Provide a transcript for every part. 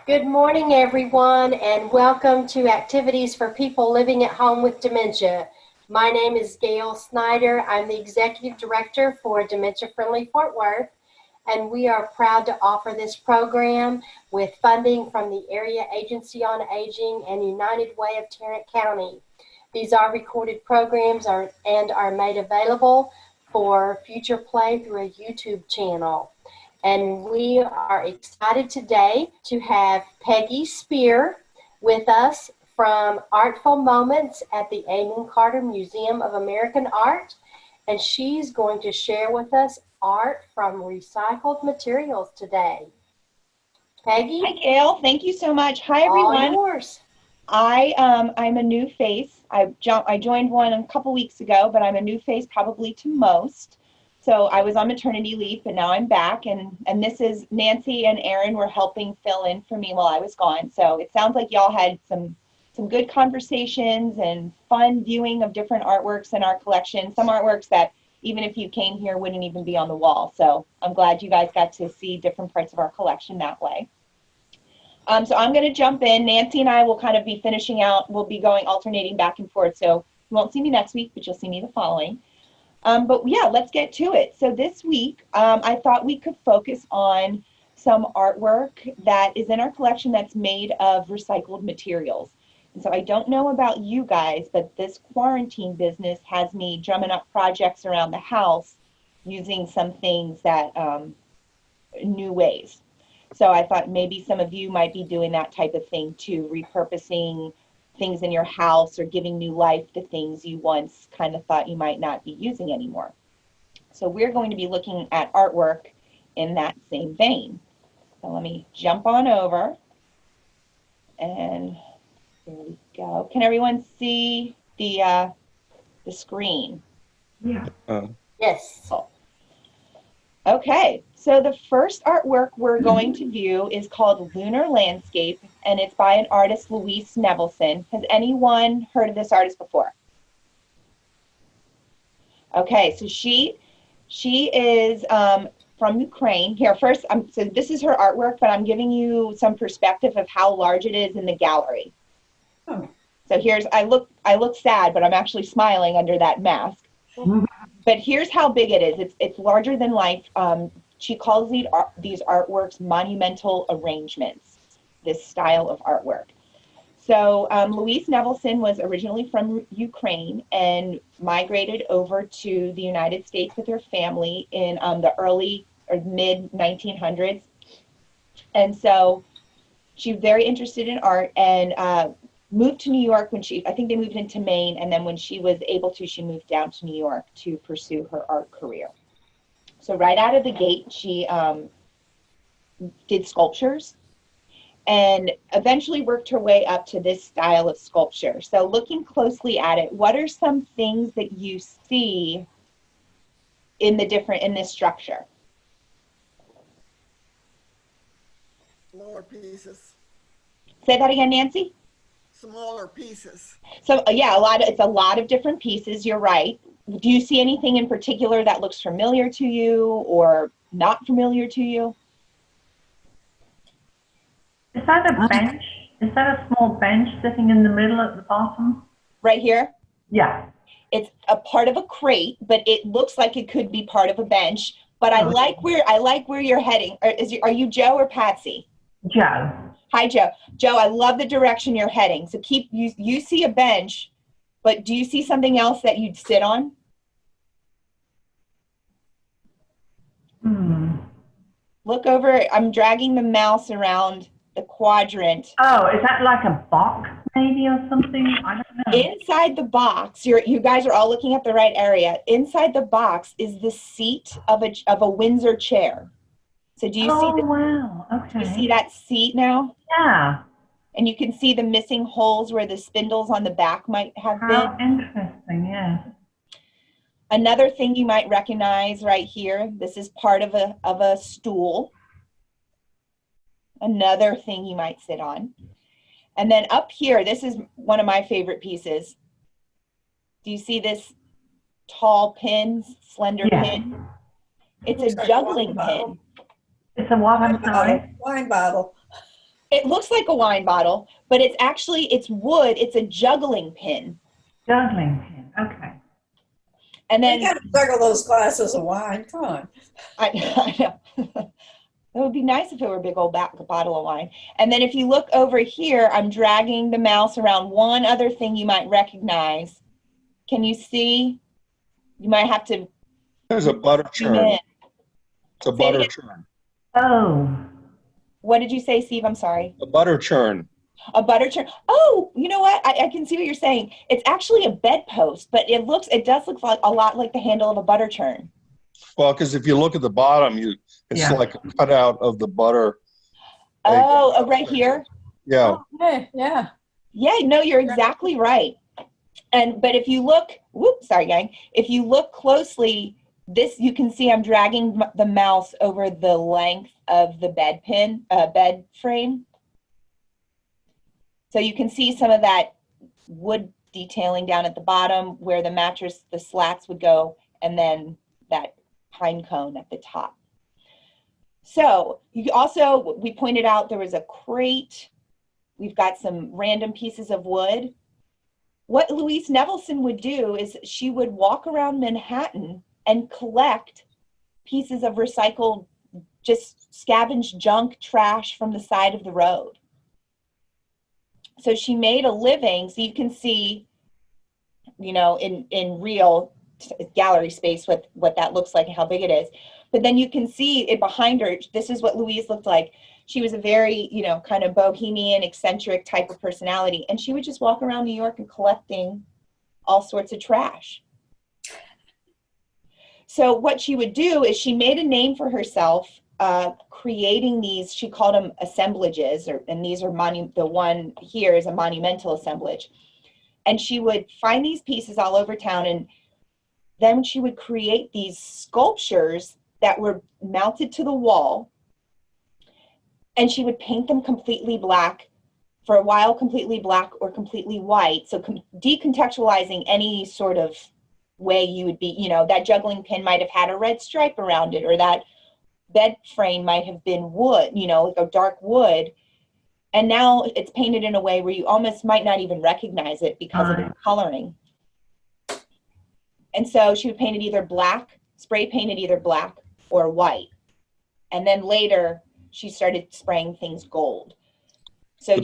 Good morning, everyone, and welcome to Activities for People Living at Home with Dementia. My name is Gail Snyder. I'm the Executive Director for Dementia Friendly Fort Worth, and we are proud to offer this program with funding from the Area Agency on Aging and United Way of Tarrant County. These are recorded programs and are made available for future play through a YouTube channel. And we are excited today to have Peggy Spear with us from Artful Moments at the Amon Carter Museum of American Art. And she's going to share with us art from recycled materials today. Peggy? Hi, Gail. Thank you so much. Hi, everyone. All yours. I'm a new face. I joined one a couple weeks ago, but I'm a new face probably to most. So I was on maternity leave, but now I'm back, and this is Nancy and Aaron were helping fill in for me while I was gone. So it sounds like y'all had some good conversations and fun viewing of different artworks in our collection. Some artworks that even if you came here wouldn't even be on the wall. So I'm glad you guys got to see different parts of our collection that way. So I'm going to jump in. Nancy and I will kind of be finishing out. We'll be going alternating back and forth. So you won't see me next week, but you'll see me the following. But yeah, let's get to it. So this week, I thought we could focus on some artwork that is in our collection that's made of recycled materials. And so I don't know about you guys, but this quarantine business has me drumming up projects around the house using some things that, new ways. So I thought maybe some of you might be doing that type of thing too, repurposing things in your house or giving new life to things you once kind of thought you might not be using anymore. So we're going to be looking at artwork in that same vein. So let me jump on over, and there we go. Can everyone see the screen? Yeah. Yes. Cool. Okay, so the first artwork we're going to view is called Lunar Landscape, and it's by an artist, Louise Nevelson. Has anyone heard of this artist before? Okay, so she is from Ukraine. Here, first, so this is her artwork, but I'm giving you some perspective of how large it is in the gallery. Oh. So here's, I look sad, but I'm actually smiling under that mask. But here's how big it is. It's larger than life. She calls these artworks monumental arrangements, this style of artwork. So Louise Nevelson was originally from Ukraine and migrated over to the United States with her family in the early or mid 1900s. And so she's very interested in art and moved to New York when I think they moved into Maine, and then when she was able to, she moved down to New York to pursue her art career. So right out of the gate, she did sculptures and eventually worked her way up to this style of sculpture. So looking closely at it, what are some things that you see in this structure? Smaller pieces. Say that again, Nancy? Smaller pieces. So yeah, it's a lot of different pieces. You're right. Do you see anything in particular that looks familiar to you or not familiar to you? Is that a bench? Is that a small bench sitting in the middle at the bottom? Right here? Yeah. It's a part of a crate, but it looks like it could be part of a bench. But I like where you're heading. Are you Joe or Patsy? Joe. Hi, Joe. Joe, I love the direction you're heading. So you see a bench, but do you see something else that you'd sit on? Look over. I'm dragging the mouse around the quadrant. Oh, is that like a box maybe or something? I don't know. Inside the box, you guys are all looking at the right area. Inside the box is the seat of a Windsor chair. So do you see? Oh, wow. Okay. Do you see that seat now? Yeah. And you can see the missing holes where the spindles on the back might have been. How interesting, yeah. Another thing you might recognize right here, this is part of a stool. Another thing you might sit on. And then up here, this is one of my favorite pieces. Do you see this tall pin, slender pin? It's a juggling pin. It's a what, I'm sorry? Wine bottle. It looks like a wine bottle, but it's actually, it's wood. It's a juggling pin. Juggling pin. Okay. And then You got to juggle those glasses of wine. Come on. I know. It would be nice if it were a big old bottle of wine. And then if you look over here, I'm dragging the mouse around one other thing you might recognize. Can you see? You might have to. There's a butter zoom churn. in. It's a Say it butter again. churn. Oh, What did you say, Steve? I'm sorry. A butter churn. A butter churn. Oh, you know what? I can see what you're saying. It's actually a bedpost, but it does look like a lot like the handle of a butter churn. Well, because if you look at the bottom, it's Yeah. like a cutout of the butter. Oh, right here. Yeah. Hey, yeah. Yeah, no, you're exactly right. But if you look, sorry, gang. If you look closely, you can see I'm dragging the mouse over the length of the bed frame. So you can see some of that wood detailing down at the bottom where the mattress, the slats would go, and then that pine cone at the top. So we pointed out there was a crate. We've got some random pieces of wood. What Louise Nevelson would do is she would walk around Manhattan and collect pieces of recycled, just scavenged junk trash from the side of the road. So she made a living. So you can see, in real gallery space what that looks like and how big it is. But then you can see it behind her. This is what Louise looked like. She was a very, kind of bohemian, eccentric type of personality. And she would just walk around New York and collecting all sorts of trash. So what she would do is she made a name for herself, creating these, she called them assemblages, and these are the one here is a monumental assemblage. And she would find these pieces all over town, and then she would create these sculptures that were mounted to the wall, and she would paint them completely black, for a while completely black or completely white, so decontextualizing any sort of way you would be, that juggling pin might have had a red stripe around it, or that bed frame might have been wood, like a dark wood. And now it's painted in a way where you almost might not even recognize it because of the coloring. And so she would paint it either black, spray painted either black or white. And then later she started spraying things gold. So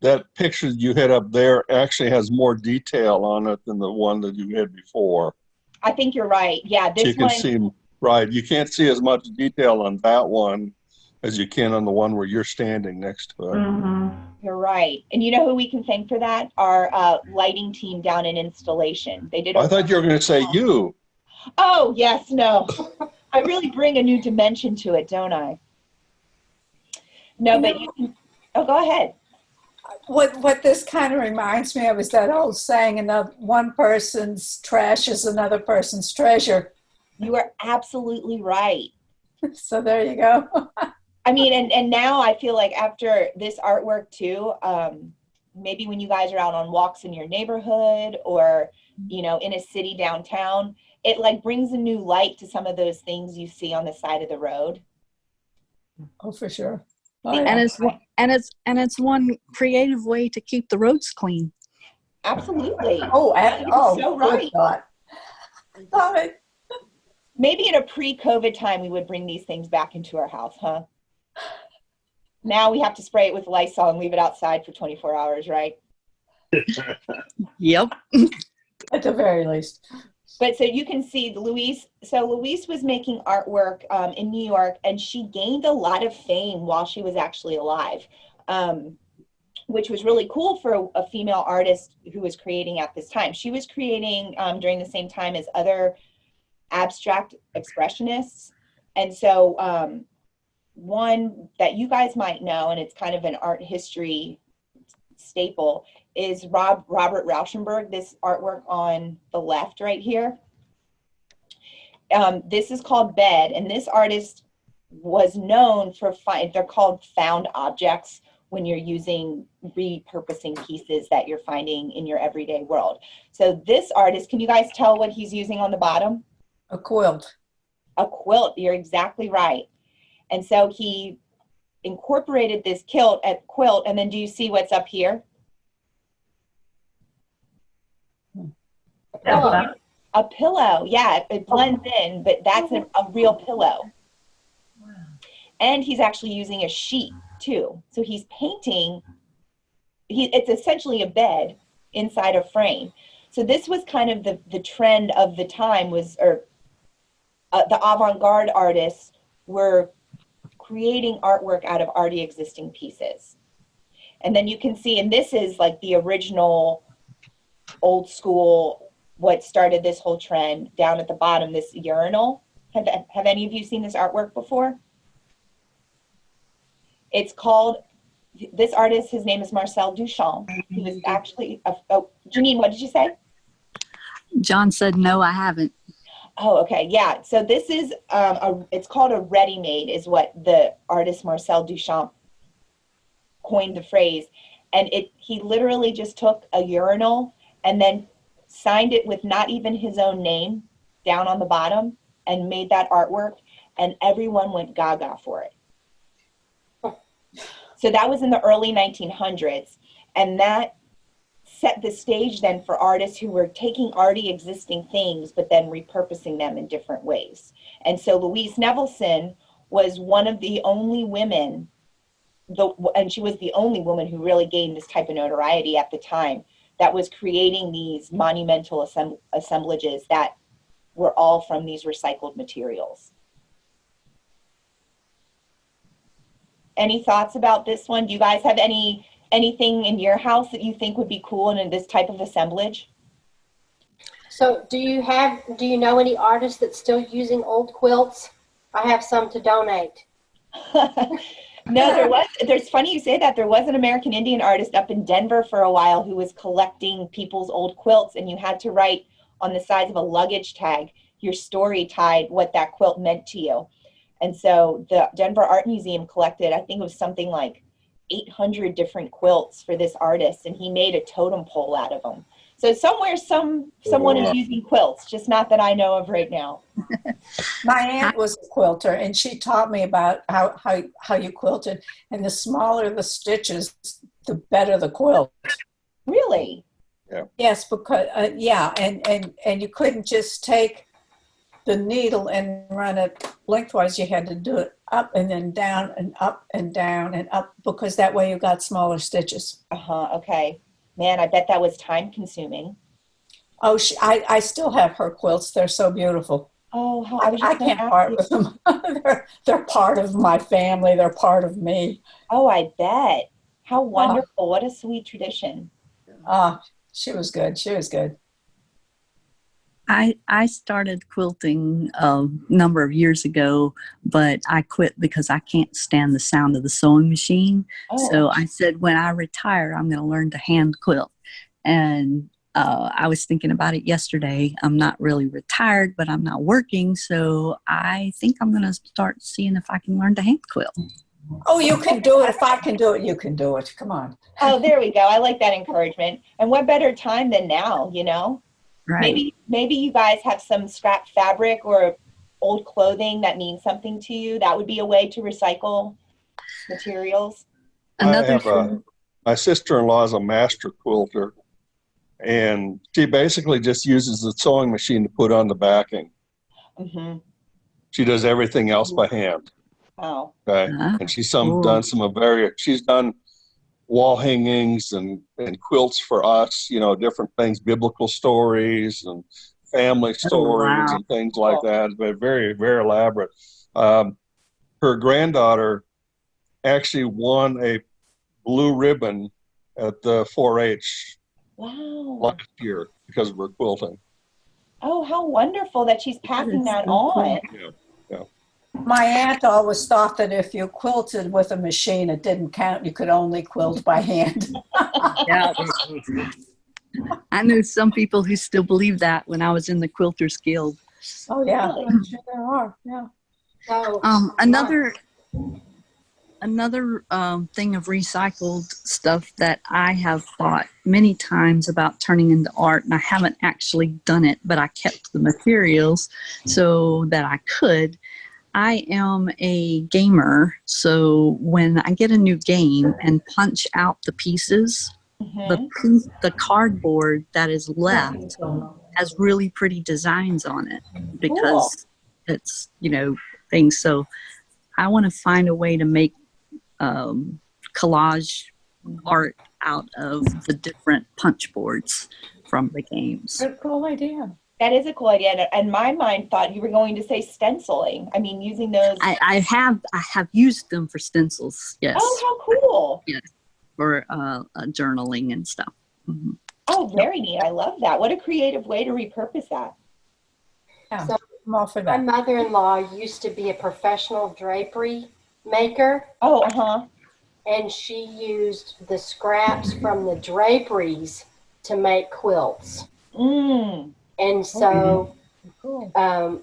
that picture you had up there actually has more detail on it than the one that you had before. I think you're right. Yeah, this so you can see, right. You can't see as much detail on that one as you can on the one where you're standing next to it. mm-hmm. You're right. And you know who we can thank for that? Our lighting team down in installation. They did. I thought you were going to say you. Oh, yes, no. I really bring a new dimension to it, don't I? No, but you can, go ahead. What this kind of reminds me of is that old saying, one person's trash is another person's treasure. You are absolutely right. So there you go. I mean, and now I feel like after this artwork too, maybe when you guys are out on walks in your neighborhood or, in a city downtown, it like brings a new light to some of those things you see on the side of the road. Oh, for sure. And it's one creative way to keep the roads clean. Absolutely. So right. Love it. Maybe in a pre-COVID time, we would bring these things back into our house, huh? Now we have to spray it with Lysol and leave it outside for 24 hours, right? Yep. At the very least. But so you can see Louise was making artwork in New York, and she gained a lot of fame while she was actually alive, which was really cool for a female artist who was creating at this time. She was creating during the same time as other abstract expressionists. And so one that you guys might know, and it's kind of an art history staple, is Robert Rauschenberg, this artwork on the left right here. This is called Bed, and this artist was known for, they're called found objects when you're repurposing pieces that you're finding in your everyday world. So this artist, can you guys tell what he's using on the bottom? A quilt. A quilt, you're exactly right. And so he incorporated this quilt, and then do you see what's up here? Pillow. A pillow. Yeah, it blends in, but that's a real pillow. And he's actually using a sheet too. So he's painting, it's essentially a bed inside a frame. So this was kind of the trend of the time was, the avant-garde artists were creating artwork out of already existing pieces. And then you can see, and this is like the original old school, what started this whole trend down at the bottom, this urinal. Have any of you seen this artwork before? It's called, this artist, his name is Marcel Duchamp. He was actually, Janine, what did you say? John said, no, I haven't. Oh, okay. Yeah. So this is, it's called a ready-made is what the artist Marcel Duchamp coined the phrase. And he literally just took a urinal and then signed it with not even his own name down on the bottom and made that artwork. And everyone went gaga for it. So that was in the early 1900s. And that set the stage then for artists who were taking already existing things, but then repurposing them in different ways. And so Louise Nevelson was one of the only women, and she was the only woman who really gained this type of notoriety at the time, that was creating these monumental assemblages that were all from these recycled materials. Any thoughts about this one? Do you guys have anything in your house that you think would be cool in this type of assemblage? So do you know any artists that's still using old quilts? I have some to donate. No, there's funny you say that. There was an American Indian artist up in Denver for a while who was collecting people's old quilts, and you had to write on the sides of a luggage tag your story tied what that quilt meant to you. And so the Denver Art Museum collected, I think it was something like 800 different quilts for this artist, and he made a totem pole out of them. So somewhere someone is using quilts, just not that I know of right now. My aunt was a quilter, and she taught me about how you quilted. And the smaller the stitches, the better the quilt. Really? Yeah. Yes, because and you couldn't just take the needle and run it lengthwise. You had to do it up and then down and up and down and up, because that way you got smaller stitches. Okay. Man, I bet that was time consuming. Oh, I still have her quilts. They're so beautiful. Oh, I can't part with them. they're part of my family. They're part of me. Oh, I bet. How wonderful. What a sweet tradition. She was good. She was good. I started quilting a number of years ago, but I quit because I can't stand the sound of the sewing machine. Oh. So I said, when I retire, I'm going to learn to hand quilt. And I was thinking about it yesterday. I'm not really retired, but I'm not working. So I think I'm going to start seeing if I can learn to hand quilt. Oh, you can do it. If I can do it, you can do it. Come on. Oh, there we go. I like that encouragement. And what better time than now, you know? Right. Maybe you guys have some scrap fabric or old clothing that means something to you. That would be a way to recycle materials. Another thing. My sister-in-law is a master quilter, and she basically just uses the sewing machine to put on the backing. Mm-hmm. She does everything else by hand. Oh. Okay, and she's she's done wall hangings and quilts for us, you know, different things, biblical stories and family stories and things like that. But very, very elaborate. Her granddaughter actually won a blue ribbon at the 4-H last year because of her quilting. Oh, how wonderful that she's passing that on. Yeah. My aunt always thought that if you quilted with a machine, it didn't count. You could only quilt by hand. Yeah. I knew some people who still believe that when I was in the Quilters Guild. Oh, yeah. I'm sure there are. Yeah. So, Another thing of recycled stuff that I have thought many times about turning into art, and I haven't actually done it, but I kept the materials so that I could. I am a gamer, so when I get a new game and punch out the pieces, the cardboard that is left has really pretty designs on it because it's, things. So I want to find a way to make collage art out of the different punch boards from the games. Good, cool idea. That is a cool idea. And my mind thought you were going to say stenciling. I mean, using those. I have used them for stencils. Yes. Oh, how cool. Yes. For journaling and stuff. Mm-hmm. Oh, very neat. I love that. What a creative way to repurpose that. Yeah, So, I'm all for my that. mother-in-law used to be a professional drapery maker, Oh, and she used the scraps from the draperies to make quilts. And so Cool.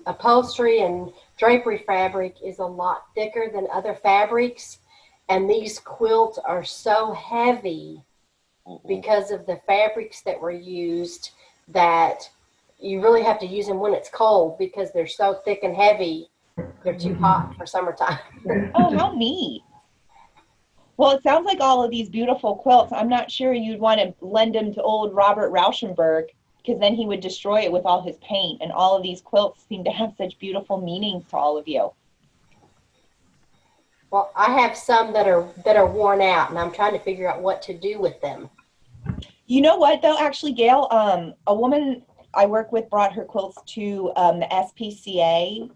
upholstery and drapery fabric is a lot thicker than other fabrics. And these quilts are so heavy because of the fabrics that were used that you really have to use them when it's cold because they're so thick and heavy. They're too hot for summertime. Oh, how neat. Well, it sounds like all of these beautiful quilts. I'm not sure you'd want to lend them to old Robert Rauschenberg because then he would destroy it with all his paint. And all of these quilts seem to have such beautiful meanings to all of you. Well, I have some that are worn out, and I'm trying to figure out what to do with them. You know what, though, actually, Gail, a woman I work with brought her quilts to the SPCA.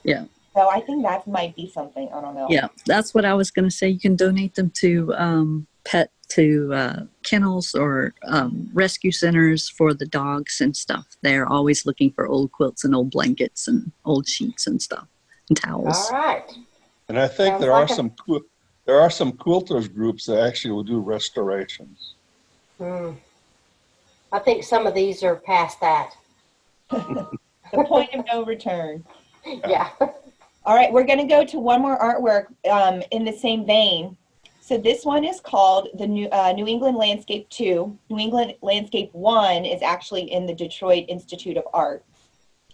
Yeah. So I think that might be something. I don't know. Yeah, that's what I was going to say. You can donate them to kennels or rescue centers for the dogs and stuff. They're always looking for old quilts and old blankets and old sheets and stuff and towels. All right. And I think there are some quilters groups that actually will do restorations. I think some of these are past that. The point of no return. Yeah. All right, we're going to go to one more artwork in the same vein. So this one is called the New England Landscape 2. New England Landscape 1 is actually in the Detroit Institute of Art,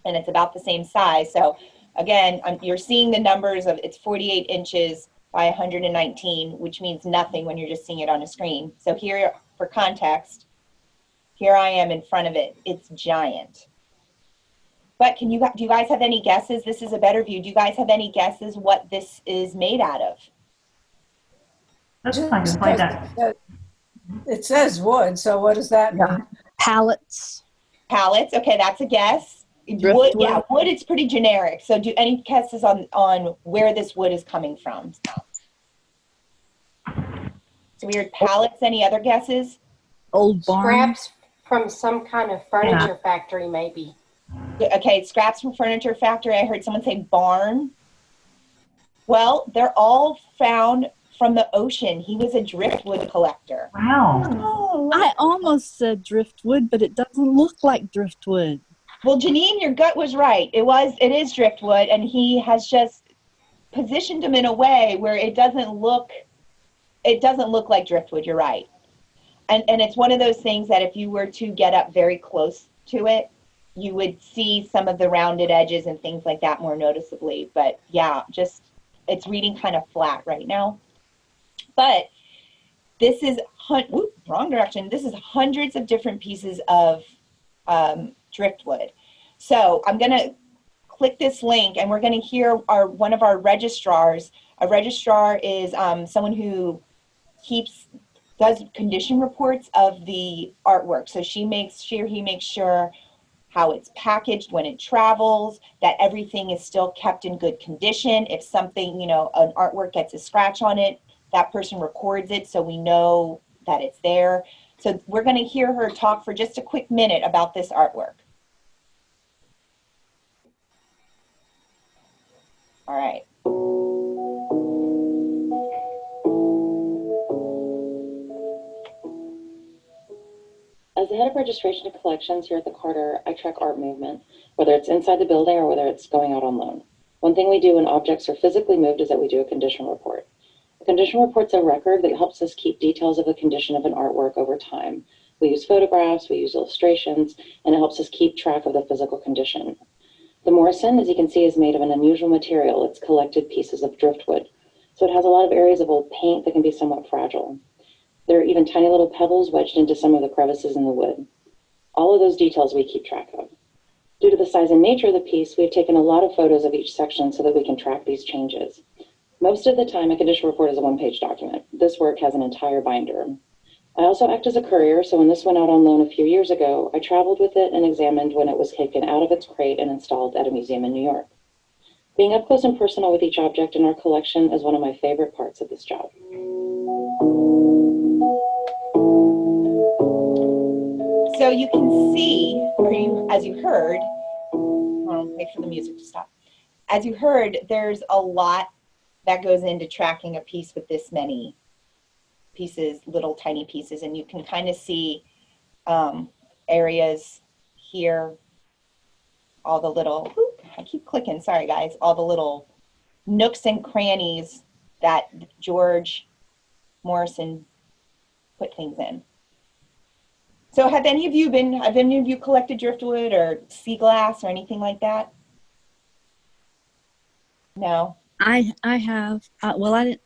and it's about the same size. So again, you're seeing the numbers of it's 48 inches by 119, which means nothing when you're just seeing it on a screen. So here, for context, here I am in front of it. It's giant. But do you guys have any guesses? This is a better view. Do you guys have any guesses what this is made out of? It says wood, so what does that mean? Pallets. Pallets. Okay, that's a guess. Wood, yeah, wood is pretty generic. So do any guesses on where this wood is coming from? So we heard pallets. Any other guesses? Old barn. Scraps from some kind of furniture factory, maybe. Okay, scraps from furniture factory. I heard someone say barn. Well, they're all found from the ocean. He was a driftwood collector. Wow. Oh, I almost said driftwood, but it doesn't look like driftwood. well, Janine, your gut was right. It is driftwood, and he has just positioned them in a way where it doesn't look like driftwood. You're right. And it's one of those things that if you were to get up very close to it, you would see some of the rounded edges and things like that more noticeably. But yeah, just it's reading kind of flat right now. But this is, wrong direction. This is hundreds of different pieces of driftwood. So I'm going to click this link and we're going to hear one of our registrars. A registrar is someone who does condition reports of the artwork. So he makes sure how it's packaged when it travels, that everything is still kept in good condition. If something, an artwork gets a scratch on it, that person records it so we know that it's there. So we're going to hear her talk for just a quick minute about this artwork. All right. As the head of registration and collections here at the Carter, I track art movement, whether it's inside the building or whether it's going out on loan. One thing we do when objects are physically moved is that we do a condition report. A condition report's a record that helps us keep details of the condition of an artwork over time. We use photographs, we use illustrations, and it helps us keep track of the physical condition. The Morrison, as you can see, is made of an unusual material. It's collected pieces of driftwood. So it has a lot of areas of old paint that can be somewhat fragile. There are even tiny little pebbles wedged into some of the crevices in the wood. All of those details we keep track of. Due to the size and nature of the piece, we have taken a lot of photos of each section so that we can track these changes. Most of the time, a condition report is a one-page document. This work has an entire binder. I also act as a courier, so when this went out on loan a few years ago, I traveled with it and examined when it was taken out of its crate and installed at a museum in New York. Being up close and personal with each object in our collection is one of my favorite parts of this job. So you can see, or as you heard, I'll wait for the music to stop. As you heard, there's a lot that goes into tracking a piece with this many pieces, little tiny pieces, and you can kind of see areas here, all the little, I keep clicking, sorry guys, all the little nooks and crannies that George Morrison put things in. So have any of you collected driftwood or sea glass or anything like that? No? I have, well, I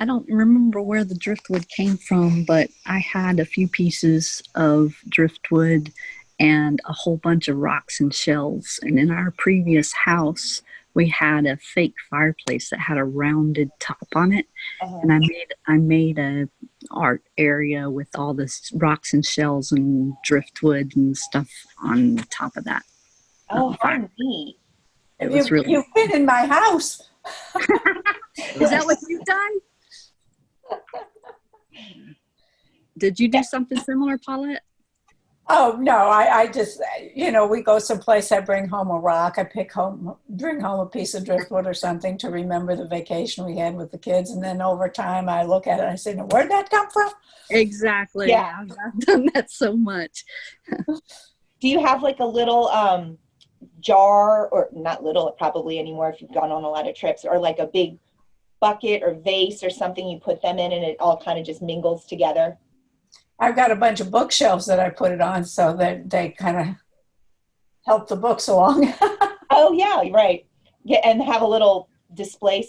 don't remember where the driftwood came from, but I had a few pieces of driftwood and a whole bunch of rocks and shells. And in our previous house, we had a fake fireplace that had a rounded top on it. And I made a art area with all this rocks and shells and driftwood and stuff on the top of that. Oh, how neat. It was really. You've been in my house. Is that what you've done? Did you do something similar, Paulette? Oh, no, I just, we go someplace, I bring home a rock, bring home a piece of driftwood or something to remember the vacation we had with the kids. And then over time I look at it and I say, now, where'd that come from? Exactly. Yeah. I've done that so much. Do you have like a little jar, or not little probably anymore if you've gone on a lot of trips, or like a big bucket or vase or something you put them in and it all kind of just mingles together? I've got a bunch of bookshelves that I put it on so that they kind of help the books along. Oh yeah, right. Yeah, and have a little display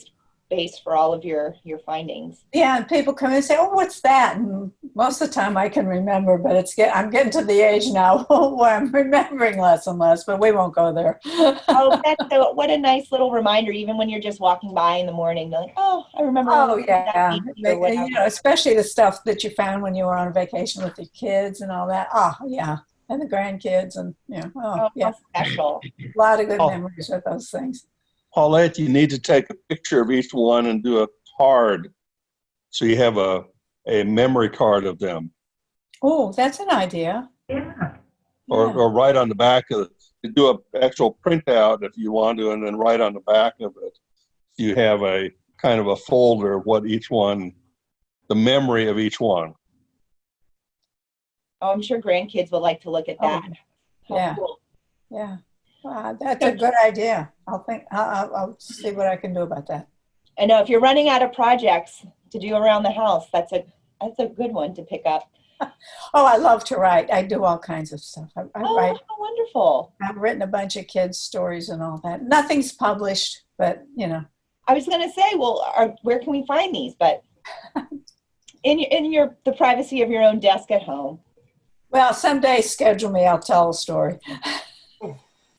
space for all of your findings. Yeah, and people come in and say, "Oh, what's that?" And most of the time I can remember, but I'm getting to the age now where I'm remembering less and less. But we won't go there. Oh, what a nice little reminder! Even when you're just walking by in the morning, you're like, "Oh, I remember." Oh yeah, especially the stuff that you found when you were on vacation with your kids and all that. Oh yeah, and the grandkids and how special. A lot of good memories with those things. Paulette, you need to take a picture of each one and do a card so you have a memory card of them. Oh, that's an idea. Yeah. Or write on the back of it. Do an actual printout if you want to, and then write on the back of it. You have a kind of a folder of what each one, the memory of each one. Oh, I'm sure grandkids would like to look at that. Oh, yeah. Cool. Yeah. That's a good idea. I'll see what I can do about that. I know if you're running out of projects to do around the house, that's a good one to pick up. Oh, I love to write. I do all kinds of stuff. I write. How wonderful. I've written a bunch of kids' stories and all that. Nothing's published, but I was going to say, well, where can we find these? But in the privacy of your own desk at home. Well, someday schedule me. I'll tell a story.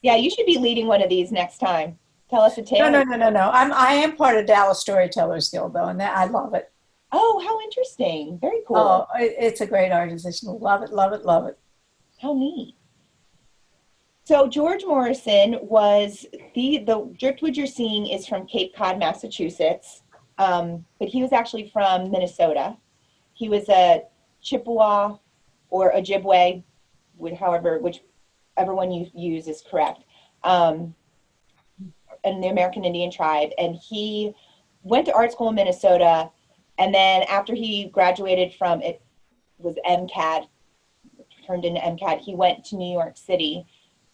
Yeah, you should be leading one of these next time. Tell us a tale. No. I am part of Dallas Storytellers Guild, though, and I love it. Oh, how interesting. Very cool. Oh, it's a great organization. Love it, love it, love it. How neat. So George Morrison was, the driftwood you're seeing is from Cape Cod, Massachusetts, but he was actually from Minnesota. He was a Chippewa or Ojibwe, whichever one you use is correct, and the American Indian tribe. And he went to art school in Minnesota, and then after he graduated from, it was MCAD, turned into MCAD, he went to New York City,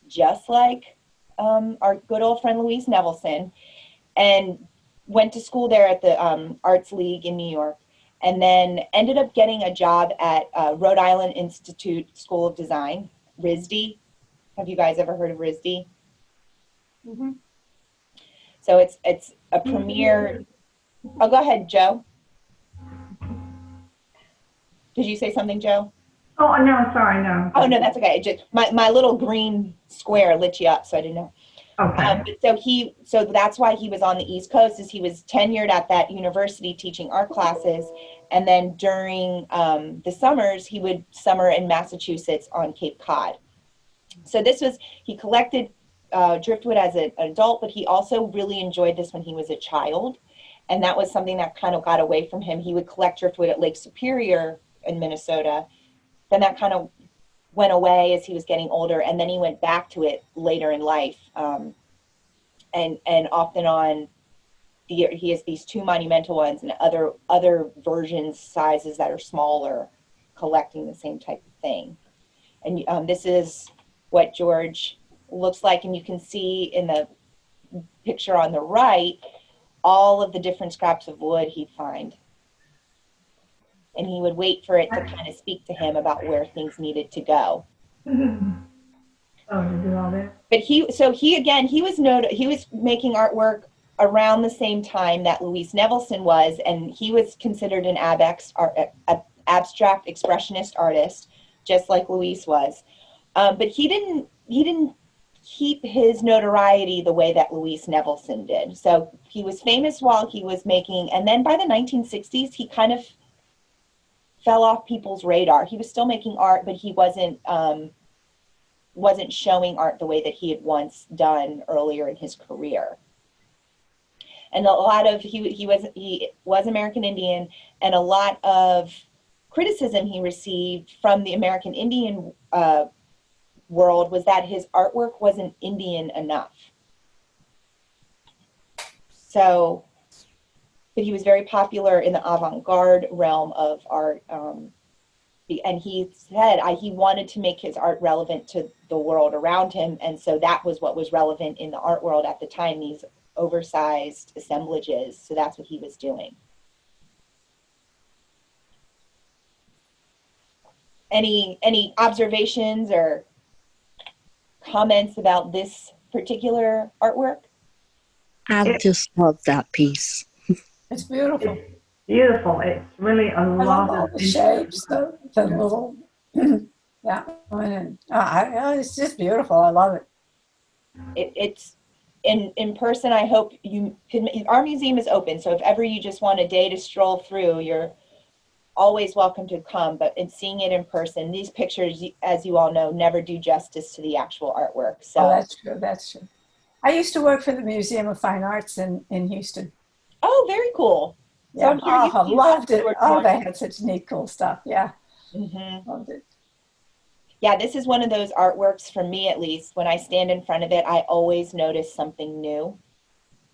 just like our good old friend Louise Nevelson, and went to school there at the Arts League in New York, and then ended up getting a job at Rhode Island Institute School of Design, RISD. Have you guys ever heard of RISD? So it's a premiere. Oh, go ahead, Joe. Did you say something, Joe? Oh, no, sorry, no. Oh, no, that's okay. It just, my little green square lit you up, so I didn't know. Okay. So that's why he was on the East Coast, is he was tenured at that university teaching art classes. And then during the summers, he would summer in Massachusetts on Cape Cod. So he collected driftwood as an adult, but he also really enjoyed this when he was a child. And that was something that kind of got away from him. He would collect driftwood at Lake Superior in Minnesota. Then that kind of went away as he was getting older, and then he went back to it later in life. And off and on, he has these two monumental ones and other versions, sizes that are smaller, collecting the same type of thing. And this is what George looks like, and you can see in the picture on the right all of the different scraps of wood he'd find. And he would wait for it to kind of speak to him about where things needed to go. Oh, to do all that? But he was making artwork around the same time that Louise Nevelson was, and he was considered an abstract expressionist artist, just like Louise was. But he didn't keep his notoriety the way that Louise Nevelson did. So he was famous while he was making, and then by the 1960s, he kind of fell off people's radar. He was still making art, but he wasn't showing art the way that he had once done earlier in his career. And a lot of he was American Indian, and a lot of criticism he received from the American Indian world was that his artwork wasn't Indian enough. So, but he was very popular in the avant-garde realm of art. And he said he wanted to make his art relevant to the world around him. And so that was what was relevant in the art world at the time, these oversized assemblages. So that's what he was doing. Any observations or comments about this particular artwork? I just love that piece. It's beautiful. It's beautiful. It's really a I love lot all of the shapes, the little, that one. And, it's just beautiful. I love it. It's in person. I hope you can. Our museum is open, so if ever you just want a day to stroll through, you're always welcome to come. But in seeing it in person, these pictures, as you all know, never do justice to the actual artwork. So that's true. That's true. I used to work for the Museum of Fine Arts in Houston. Oh, very cool. So Yeah. I'm sure I loved it. Oh, they George. had such neat, cool stuff. Yeah. Mm-hmm. Loved it. Yeah, this is one of those artworks, for me at least, when I stand in front of it, I always notice something new.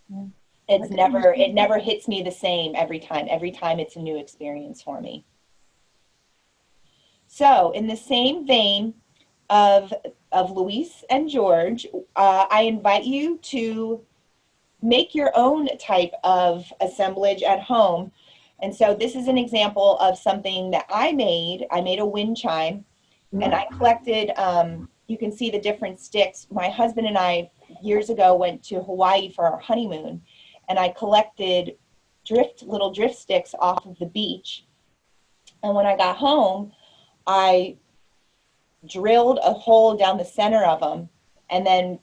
Yeah. It never hits me the same every time. Every time it's a new experience for me. So in the same vein of Luis and George, I invite you to make your own type of assemblage at home. And so this is an example of something that I made. I made a wind chime, and I collected, you can see the different sticks. My husband and I years ago went to Hawaii for our honeymoon, and I collected little drift sticks off of the beach. And when I got home, I drilled a hole down the center of them, and then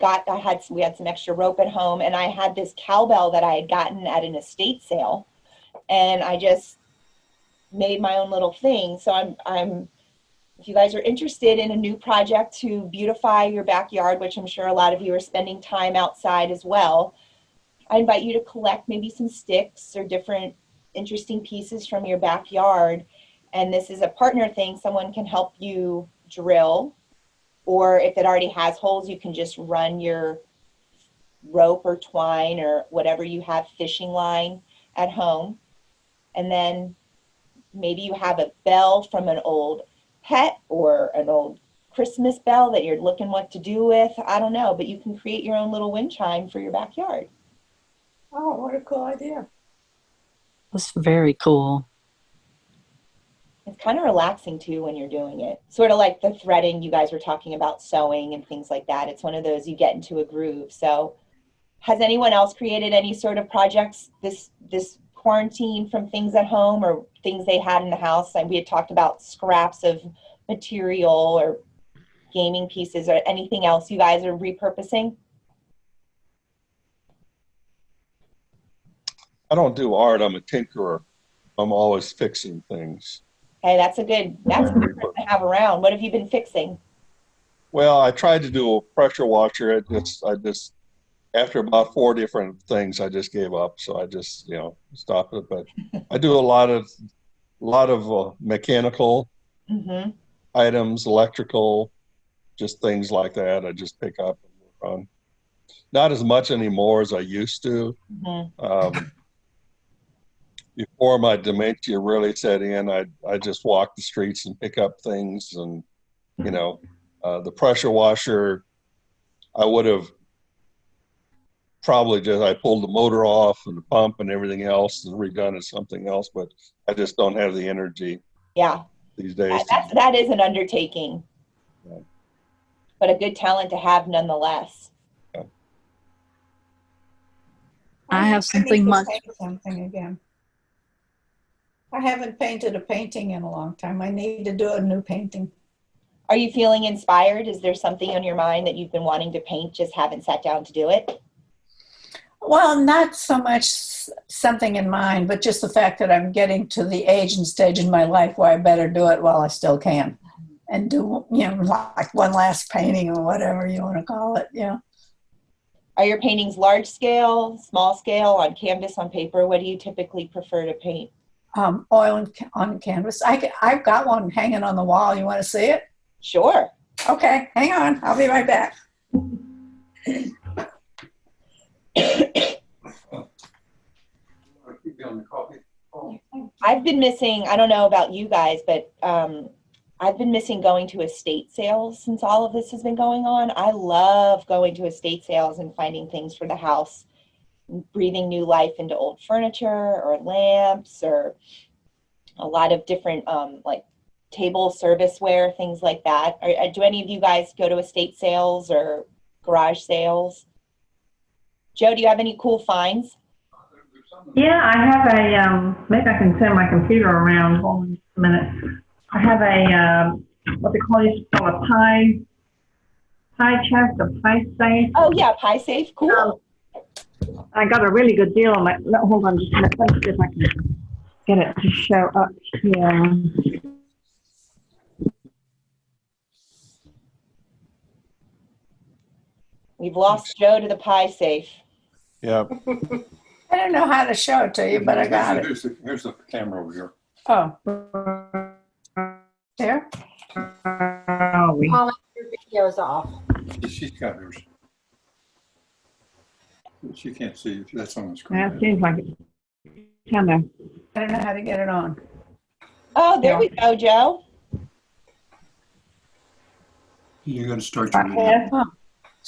we had some extra rope at home, and I had this cowbell that I had gotten at an estate sale, and I just made my own little thing. So I'm if you guys are interested in a new project to beautify your backyard, which I'm sure a lot of you are spending time outside as well, I invite you to collect maybe some sticks or different interesting pieces from your backyard. And this is a partner thing. Someone can help you drill, or if it already has holes, you can just run your rope or twine or whatever you have, fishing line at home. And then maybe you have a bell from an old pet or an old Christmas bell that you're looking what to do with. I don't know, but you can create your own little wind chime for your backyard. Oh, what a cool idea. That's very cool. It's kind of relaxing too when you're doing it. Sort of like the threading you guys were talking about, sewing and things like that. It's one of those you get into a groove. So Has anyone else created any sort of projects this quarantine from things at home or things they had in the house? And we had talked about scraps of material or gaming pieces or anything else you guys are repurposing? I don't do art. I'm a tinkerer. I'm always fixing things. Hey, that's a good person to have around. What have you been fixing? Well, I tried to do a pressure washer. I just after about 4 different things, I just gave up. So I just, stopped it. But I do a lot of mechanical items, electrical, just things like that. I just pick up and work on. Not as much anymore as I used to. Before my dementia really set in, I just walk the streets and pick up things. And, the pressure washer, I would have probably I pulled the motor off and the pump and everything else and redone it something else, but I just don't have the energy. Yeah. These days. That is an undertaking. Yeah. But a good talent to have nonetheless. Yeah. I have something much. Something again. I haven't painted a painting in a long time. I need to do a new painting. Are you feeling inspired? Is there something on your mind that you've been wanting to paint, just haven't sat down to do it? Well, not so much something in mind, but just the fact that I'm getting to the age and stage in my life where I better do it while I still can. And do, like one last painting or whatever you want to call it, Are your paintings large scale, small scale, on canvas, on paper? What do you typically prefer to paint? Oil on canvas. I've got one hanging on the wall. You want to see it? Sure. Okay, hang on. I'll be right back. I've been missing, I don't know about you guys, but I've been missing going to estate sales since all of this has been going on. I love going to estate sales and finding things for the house, breathing new life into old furniture or lamps or a lot of different like table serviceware, things like that. Do any of you guys go to estate sales or garage sales? Joe, do you have any cool finds? Yeah, I have maybe I can turn my computer around. Hold on a minute. I have what they call a pie chest, a pie safe. Oh yeah, pie safe, cool. I got a really good deal on that. No, hold on just a minute. Let me see if I can get it to show up here. We've lost Joe to the pie safe. Yeah. I don't know how to show it to you, but I got it. Here's the camera over here. Oh. There? Oh, All of your videos off. She's got hers. She can't see it. That's on the screen. that seems like it's kind of. I don't know how to get it on. Oh, there we go, Joe. You're going to start your Yeah.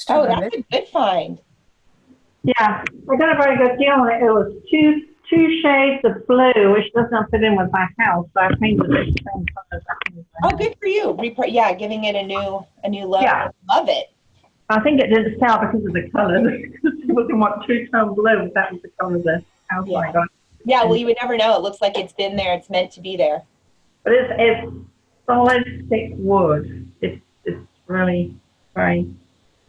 Oh, that's a good find. Yeah, I got a very good deal on it. It was two shades of blue, which does not fit in with my house, so I painted it the same color. Oh, good for you. Yeah, giving it a new look. Yeah. Love it. I think it didn't sell because of the color. It wasn't what two-tone blue. That was the color of the house I got. Yeah, well, you would never know. It looks like it's been there. It's meant to be there. But it's solid thick wood. It's really very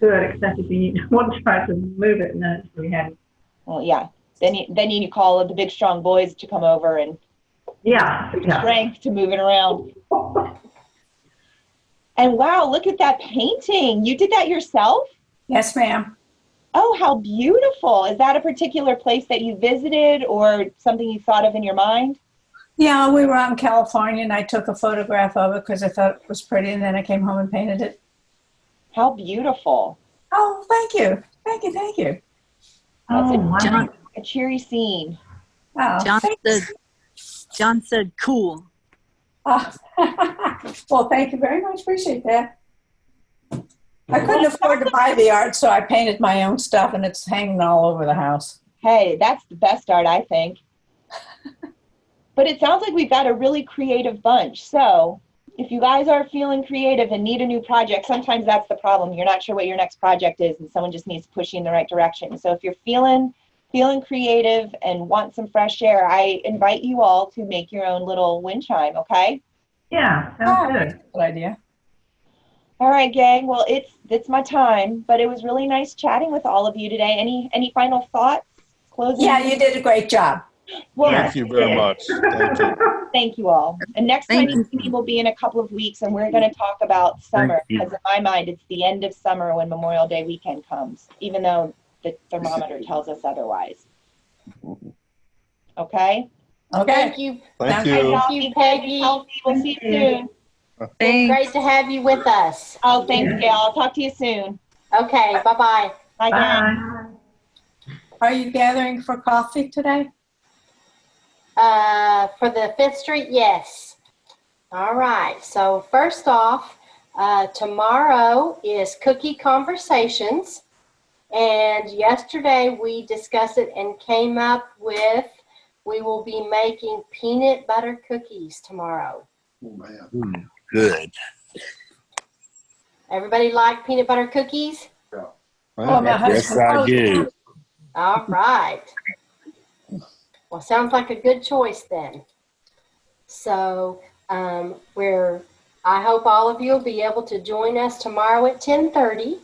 good, except if you want to try to move it, and then it's really heavy. Well, yeah. Then you call the big strong boys to come over and strength to move it around. And wow, look at that painting. You did that yourself? Yes, ma'am. Oh, how beautiful. Is that a particular place that you visited or something you thought of in your mind? Yeah, we were out in California and I took a photograph of it because I thought it was pretty, and then I came home and painted it. How beautiful. Oh, thank you. Thank you. That's a cheery scene. Oh, John said cool. Oh. Well, thank you very much. Appreciate that. I couldn't afford to buy the art, so I painted my own stuff, and it's hanging all over the house. Hey, that's the best art, I think. But it sounds like we've got a really creative bunch. So if you guys are feeling creative and need a new project, sometimes that's the problem. You're not sure what your next project is, and someone just needs to push you in the right direction. So if you're feeling creative and want some fresh air, I invite you all to make your own little wind chime, okay? Yeah, sounds good. Good idea. All right, gang. Well, it's my time, but it was really nice chatting with all of you today. Any final thoughts? Closing? Yeah, you did a great job. Well, Thank you very much. Thank you. thank you all. And next time Thank you see me will be in a couple of weeks, and we're going to talk about summer, you. because in my mind, it's the end of summer when Memorial Day weekend comes, even though the thermometer tells us otherwise. Okay? Okay. Thank you. Thank Hey, you. y'all, Thank you, be good, be Peggy. healthy. We'll see you soon. It's great to have you with us. Oh, thanks, Gail. I'll talk to you soon. Okay, bye-bye. Bye, gang. Bye. Are you gathering for coffee today? For the Fifth Street, yes. All right, so first off, tomorrow is Cookie Conversations. And yesterday we discussed it and came up with, we will be making peanut butter cookies tomorrow. Oh, man. Good. Everybody like peanut butter cookies? Oh, my Yes, husband. I do. All right. Well, sounds like a good choice then. So I hope all of you will be able to join us tomorrow at 10:30.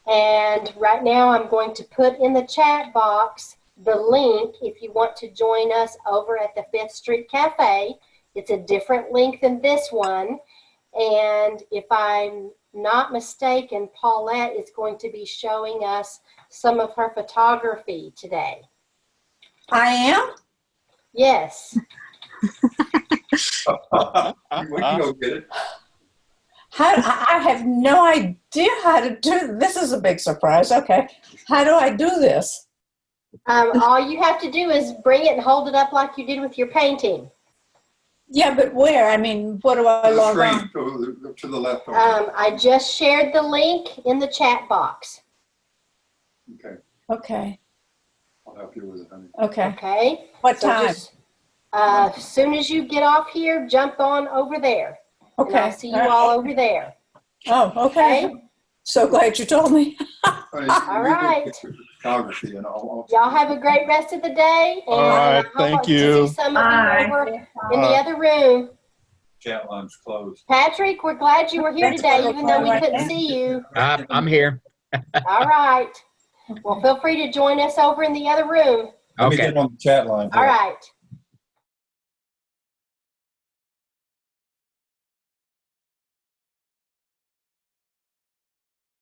And right now I'm going to put in the chat box the link if you want to join us over at the Fifth Street Cafe. It's a different link than this one. And if I'm not mistaken, Paulette is going to be showing us some of her photography today. I am? Yes. We can go get it. I have no idea how to do this. Is a big surprise. Okay. How do I do this? All you have to do is bring it and hold it up like you did with your painting. Yeah, but where? I mean, what do I The log screen, on? go to the left. I just shared the link in the chat box. Okay, Okay. I'll help you with it, honey. Okay. Okay? What So time? just, as soon as you get off here, jump on over there. And Okay. I'll see you all over there. Oh, okay. Okay? So glad you told me. Honey, All you go right. get your photography and I'll Y'all have a great rest of the day. And All right, I hope thank to see you. some of you Bye. over in the other room. chat line's closed. Patrick, we're glad you were here That's today, what even though we we're couldn't doing. see you. I'm here. All right. Well, feel free to join us over in the other room. Let me Okay. get on the chat line. All right.